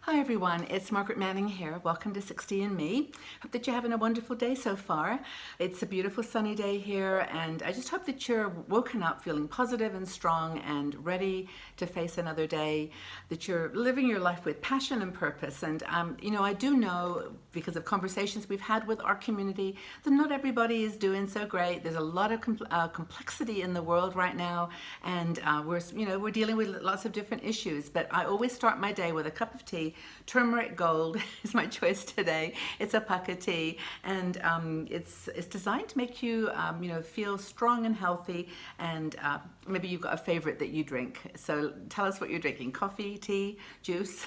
Hi everyone, it's Margaret Manning here. Welcome to 60 and Me. Hope that you're having a wonderful day so far. It's a beautiful sunny day here, and I just hope that you're woken up feeling positive and strong and ready to face another day, that you're living your life with passion and purpose. And I do know, because of conversations we've had with our community, that not everybody is doing so great. There's a lot of complexity in the world right now, and we're dealing with lots of different issues. But I always start my day with a cup of tea. Turmeric Gold is my choice today. It's a pucka tea, and it's designed to make you feel strong and healthy. And maybe you've got a favorite that you drink. So tell us what you're drinking: coffee, tea, juice.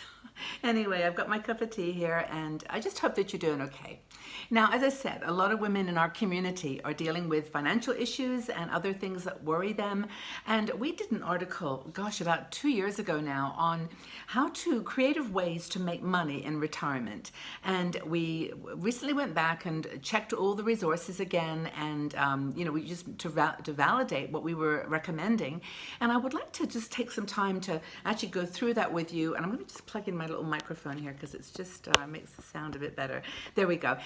Anyway, I've got my cup of tea here, and I just hope that you're doing okay. Now, as I said, a lot of women in our community are dealing with financial issues and other things that worry them. And we did an article, about 2 years ago now, on how to creative ways to make money in retirement. And we recently went back and checked all the resources again, and we just to validate what we were recommending. And I would like to just take some time to actually go through that with you. And I'm going to just plug in my little microphone here because it's just makes the sound a bit better. There we go.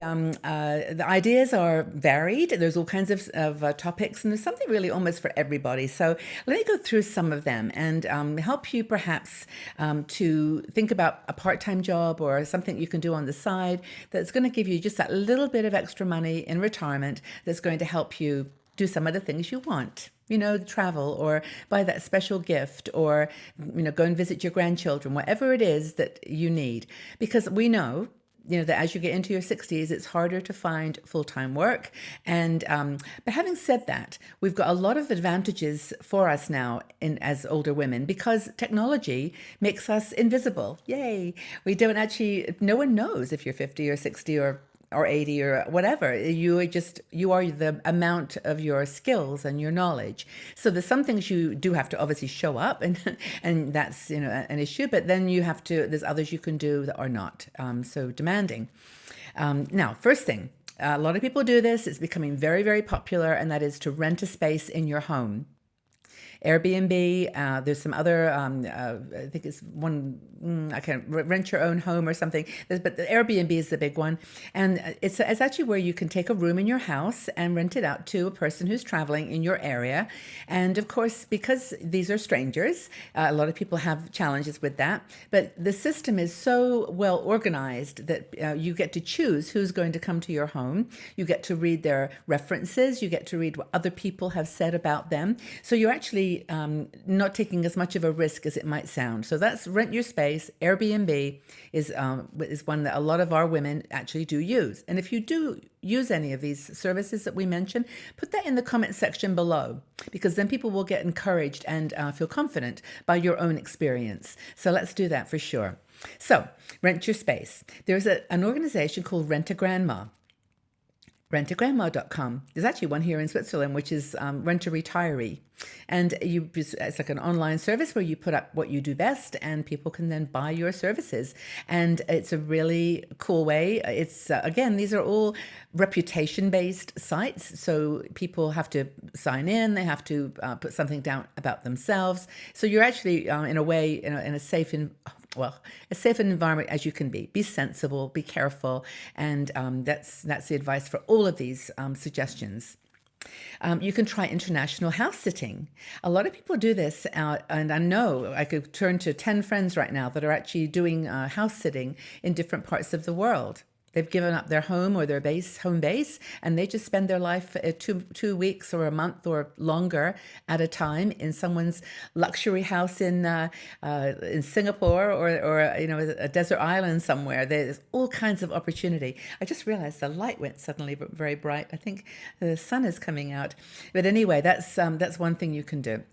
The ideas are varied. There's all kinds of topics, and there's something really almost for everybody. So let me go through some of them and help you perhaps to think about a part-time job or something you can do on the side that's going to give you just that little bit of extra money in retirement that's going to help you do some of the things you want. Travel or buy that special gift or, go and visit your grandchildren, whatever it is that you need. Because we know, that as you get into your 60s, it's harder to find full-time work. And but having said that, we've got a lot of advantages for us now as older women because technology makes us invisible. Yay! No one knows if you're 50 or 60 or 80 or whatever. You are the amount of your skills and your knowledge. So there's some things you do have to obviously show up, and that's an issue. But then there's others you can do that are not so demanding. Now, first thing, a lot of people do this. It's becoming very, very popular, and that is to rent a space in your home. Airbnb, there's some other, I think it's one, I can't, rent your own home or something, but the Airbnb is the big one. And it's actually where you can take a room in your house and rent it out to a person who's traveling in your area. And of course, because these are strangers, a lot of people have challenges with that, but the system is so well organized that you get to choose who's going to come to your home. You get to read their references. You get to read what other people have said about them. So you're actually not taking as much of a risk as it might sound. So that's rent your space. Airbnb is one that a lot of our women actually do use. And if you do use any of these services that we mentioned, put that in the comment section below, because then people will get encouraged and feel confident by your own experience. So let's do that for sure. So rent your space. There's an organization called Rent a Grandma. Rentagrandma.com. There's actually one here in Switzerland, which is Rent a Retiree. And it's like an online service where you put up what you do best and people can then buy your services. And it's a really cool way. It's, again, these are all reputation-based sites. So people have to sign in. They have to put something down about themselves. So you're actually, in a way, in a safe as safe an environment as you can be. Be sensible, be careful, and that's the advice for all of these suggestions. You can try international house sitting. A lot of people do this, and I know I could turn to 10 friends right now that are actually doing house sitting in different parts of the world. They've given up their home or their home base, and they just spend their life 2 weeks or a month or longer at a time in someone's luxury house in Singapore or a desert island somewhere. There's all kinds of opportunity. I just realized the light went suddenly very bright. I think the sun is coming out. But anyway, that's one thing you can do.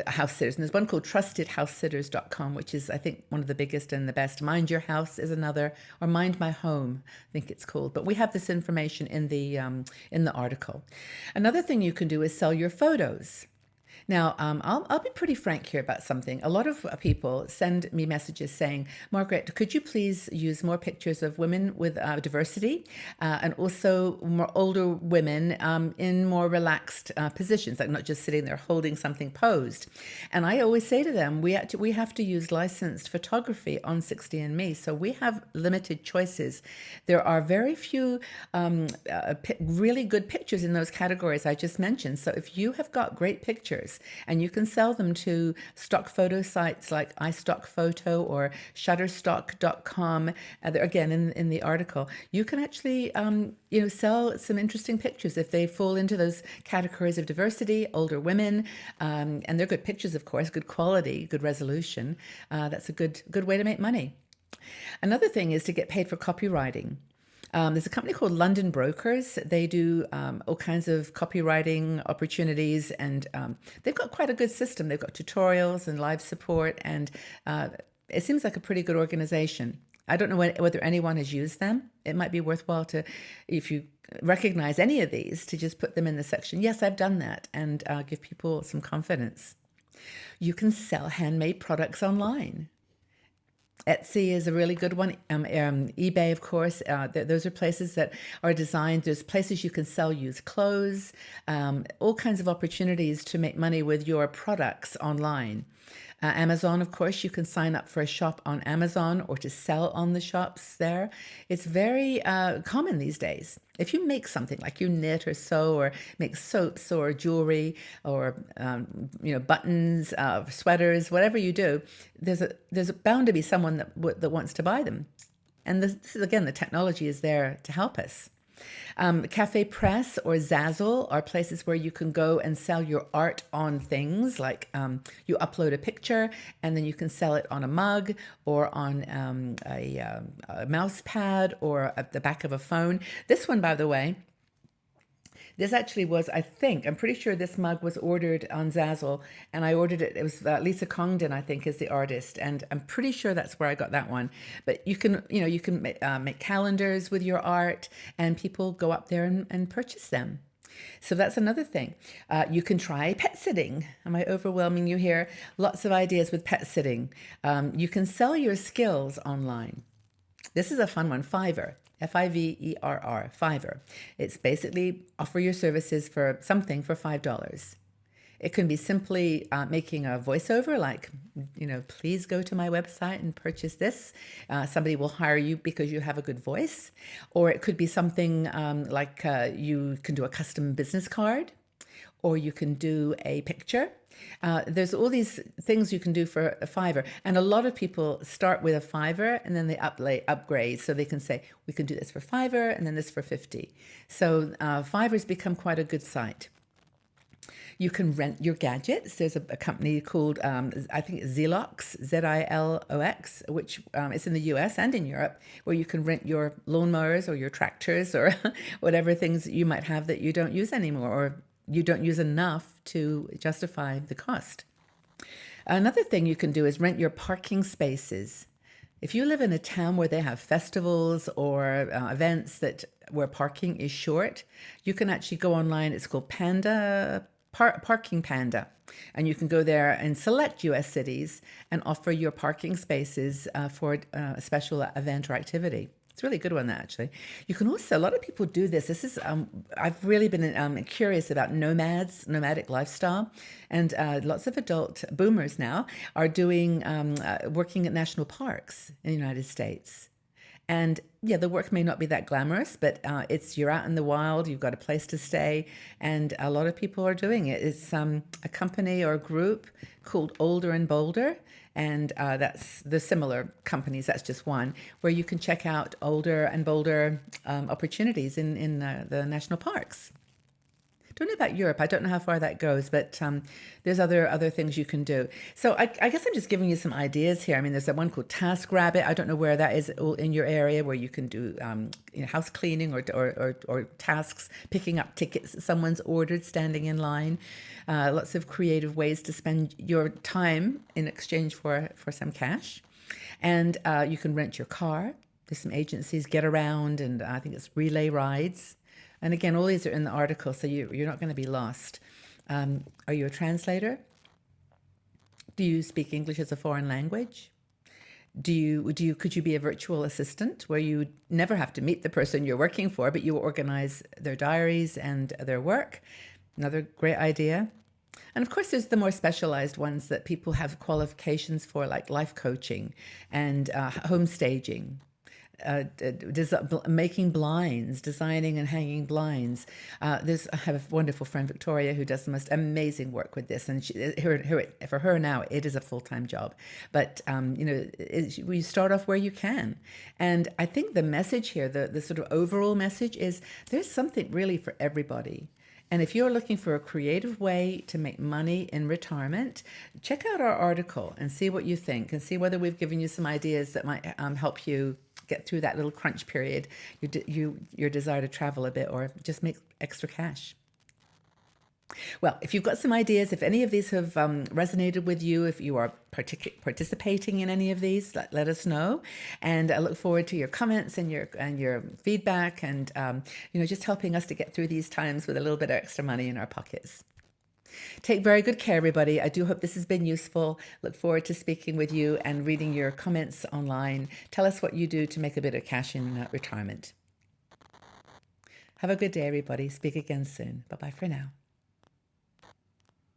House sitters. And there's one called trustedhousesitters.com, which is, I think, one of the biggest and the best. Mind Your House is another, or Mind My Home, I think it's called. But we have this information in the article. Another thing you can do is sell your photos. Now, I'll be pretty frank here about something. A lot of people send me messages saying, Margaret, could you please use more pictures of women with diversity and also more older women in more relaxed positions, like not just sitting there holding something posed. And I always say to them, we have to use licensed photography on 60andMe. So we have limited choices. There are very few really good pictures in those categories I just mentioned. So if you have got great pictures, and you can sell them to stock photo sites like iStockPhoto or Shutterstock.com. Again, in the article, you can actually sell some interesting pictures if they fall into those categories of diversity, older women, and they're good pictures, of course, good quality, good resolution. That's a good way to make money. Another thing is to get paid for copywriting. There's a company called London Brokers. They do all kinds of copywriting opportunities, and they've got quite a good system. They've got tutorials and live support, and it seems like a pretty good organization. I don't know whether anyone has used them. It might be worthwhile to, if you recognize any of these, to just put them in the section, yes, I've done that, and give people some confidence. You can sell handmade products online. Etsy is a really good one. eBay, of course, those are places that are designed. There's places you can sell used clothes, all kinds of opportunities to make money with your products online. Amazon, of course, you can sign up for a shop on Amazon or to sell on the shops there. It's very common these days. If you make something like you knit or sew or make soaps or jewelry or buttons, sweaters, whatever you do, there's bound to be someone that wants to buy them. And this is, again, the technology is there to help us. Cafe Press or Zazzle are places where you can go and sell your art on things like you upload a picture and then you can sell it on a mug or on a mouse pad or at the back of a phone. This one, by the way, this actually was, I'm pretty sure this mug was ordered on Zazzle, and I ordered it. It was Lisa Congdon, I think, is the artist, and I'm pretty sure that's where I got that one. But you can make calendars with your art, and people go up there and purchase them. So that's another thing. You can try pet sitting. Am I overwhelming you here? Lots of ideas with pet sitting. You can sell your skills online. This is a fun one, Fiverr. Fiverr, Fiverr. It's basically offer your services for something for $5. It can be simply making a voiceover like, please go to my website and purchase this. Somebody will hire you because you have a good voice. Or it could be something like you can do a custom business card, or you can do a picture. There's all these things you can do for a Fiverr. And a lot of people start with a Fiverr and then they upgrade. So they can say, we can do this for $5 and then this for $50. So Fiverr's become quite a good site. You can rent your gadgets. There's a company called, I think it's Zilox, Zilox, which is in the US and in Europe, where you can rent your lawnmowers or your tractors or whatever things you might have that you don't use anymore or you don't use enough to justify the cost. Another thing you can do is rent your parking spaces. If you live in a town where they have festivals or events where parking is short, you can actually go online. It's called Parking Panda. And you can go there and select US cities and offer your parking spaces for a special event or activity. It's a really good one, actually. You can also, a lot of people do this. This is, I've really been curious about nomadic lifestyle. And lots of adult boomers now are working at national parks in the United States. And yeah, the work may not be that glamorous, but you're out in the wild, you've got a place to stay, and a lot of people are doing it. It's a company or a group called Older and Bolder, and that's the similar companies, that's just one, where you can check out older and bolder opportunities in the national parks. Don't know about Europe. I don't know how far that goes, but there's other things you can do. So I guess I'm just giving you some ideas here. I mean, there's that one called TaskRabbit. I don't know where that is in your area, where you can do house cleaning or tasks, picking up tickets that someone's ordered, standing in line. Lots of creative ways to spend your time in exchange for some cash. And you can rent your car. There's some agencies, Get Around, and I think it's Relay Rides. And again, all these are in the article, so you're not going to be lost. Are you a translator? Do you speak English as a foreign language? Could you be a virtual assistant where you never have to meet the person you're working for, but you organize their diaries and their work? Another great idea. And of course, there's the more specialized ones that people have qualifications for, like life coaching and home staging, making blinds, designing and hanging blinds. I have a wonderful friend, Victoria, who does the most amazing work with this. And for her now, it is a full-time job. But, we start off where you can. And I think the message here, the sort of overall message is there's something really for everybody. And if you're looking for a creative way to make money in retirement, check out our article and see what you think, and see whether we've given you some ideas that might help you get through that little crunch period, your desire to travel a bit or just make extra cash. Well, if you've got some ideas, if any of these have resonated with you, if you are participating in any of these, let us know. And I look forward to your comments and your feedback, and just helping us to get through these times with a little bit of extra money in our pockets. Take very good care, everybody. I do hope this has been useful. Look forward to speaking with you and reading your comments online. Tell us what you do to make a bit of cash in retirement. Have a good day, everybody. Speak again soon. Bye-bye for now.